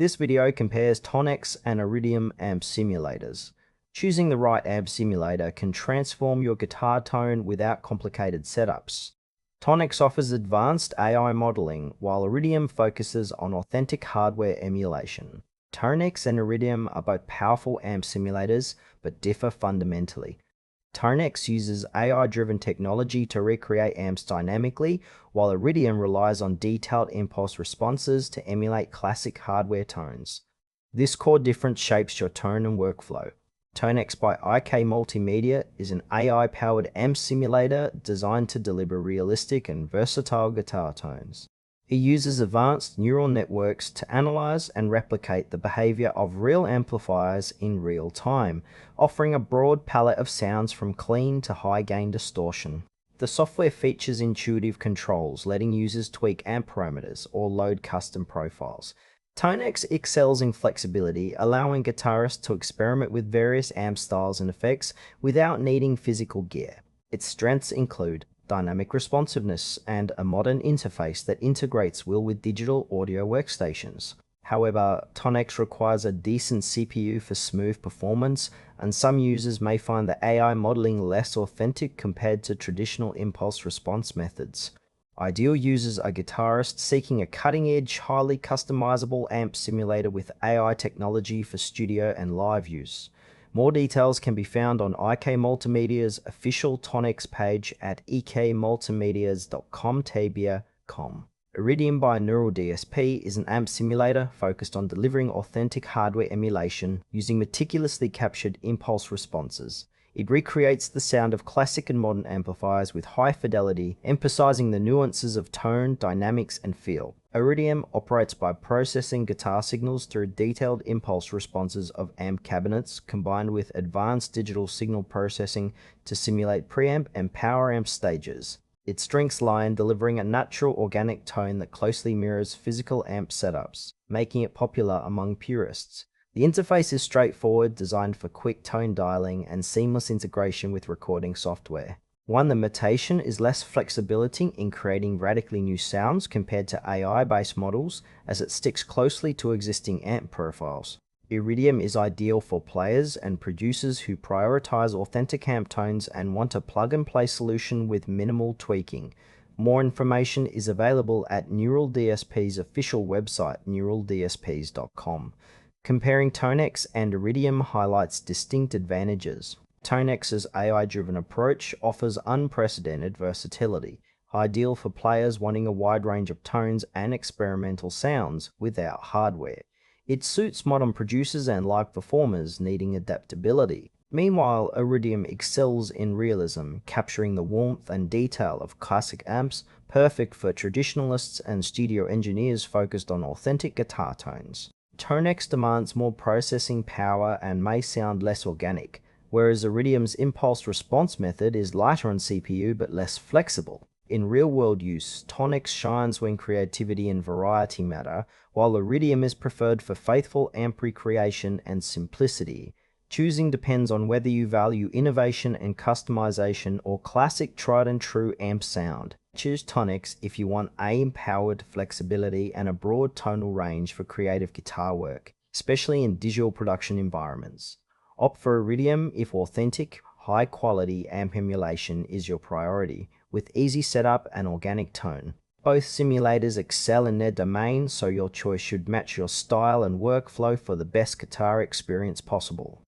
This video compares TONEX and Iridium amp simulators. Choosing the right amp simulator can transform your guitar tone without complicated setups. TONEX offers advanced AI modeling, while Iridium focuses on authentic hardware emulation. TONEX and Iridium are both powerful amp simulators, but differ fundamentally. TONEX uses AI-driven technology to recreate amps dynamically, while Iridium relies on detailed impulse responses to emulate classic hardware tones. This core difference shapes your tone and workflow. TONEX by IK Multimedia is an AI-powered amp simulator designed to deliver realistic and versatile guitar tones. It uses advanced neural networks to analyze and replicate the behavior of real amplifiers in real time, offering a broad palette of sounds from clean to high-gain distortion. The software features intuitive controls, letting users tweak amp parameters or load custom profiles. TONEX excels in flexibility, allowing guitarists to experiment with various amp styles and effects without needing physical gear. Its strengths include dynamic responsiveness and a modern interface that integrates well with digital audio workstations. However, TONEX requires a decent CPU for smooth performance, and some users may find the AI modeling less authentic compared to traditional impulse response methods. Ideal users are guitarists seeking a cutting-edge, highly customizable amp simulator with AI technology for studio and live use. More details can be found on IK Multimedia's official TONEX page at ikmultimedias.com. Iridium by Neural DSP is an amp simulator focused on delivering authentic hardware emulation using meticulously captured impulse responses. It recreates the sound of classic and modern amplifiers with high fidelity, emphasizing the nuances of tone, dynamics, and feel. Iridium operates by processing guitar signals through detailed impulse responses of amp cabinets combined with advanced digital signal processing to simulate preamp and power amp stages. Its strengths lie in delivering a natural organic tone that closely mirrors physical amp setups, making it popular among purists. The interface is straightforward, designed for quick tone dialing and seamless integration with recording software. One limitation is less flexibility in creating radically new sounds compared to AI-based models, as it sticks closely to existing amp profiles. Iridium is ideal for players and producers who prioritize authentic amp tones and want a plug-and-play solution with minimal tweaking. More information is available at Neural DSP's official website, neuraldsps.com. Comparing TONEX and Iridium highlights distinct advantages. TONEX's AI-driven approach offers unprecedented versatility, ideal for players wanting a wide range of tones and experimental sounds without hardware. It suits modern producers and live performers needing adaptability. Meanwhile, Iridium excels in realism, capturing the warmth and detail of classic amps, perfect for traditionalists and studio engineers focused on authentic guitar tones. TONEX demands more processing power and may sound less organic, whereas Iridium's impulse response method is lighter on CPU but less flexible. In real-world use, TONEX shines when creativity and variety matter, while Iridium is preferred for faithful amp recreation and simplicity. Choosing depends on whether you value innovation and customization or classic tried-and-true amp sound. Choose TONEX if you want AI-powered flexibility and a broad tonal range for creative guitar work, especially in digital production environments. Opt for Iridium if authentic, high-quality amp emulation is your priority, with easy setup and organic tone. Both simulators excel in their domain, so your choice should match your style and workflow for the best guitar experience possible.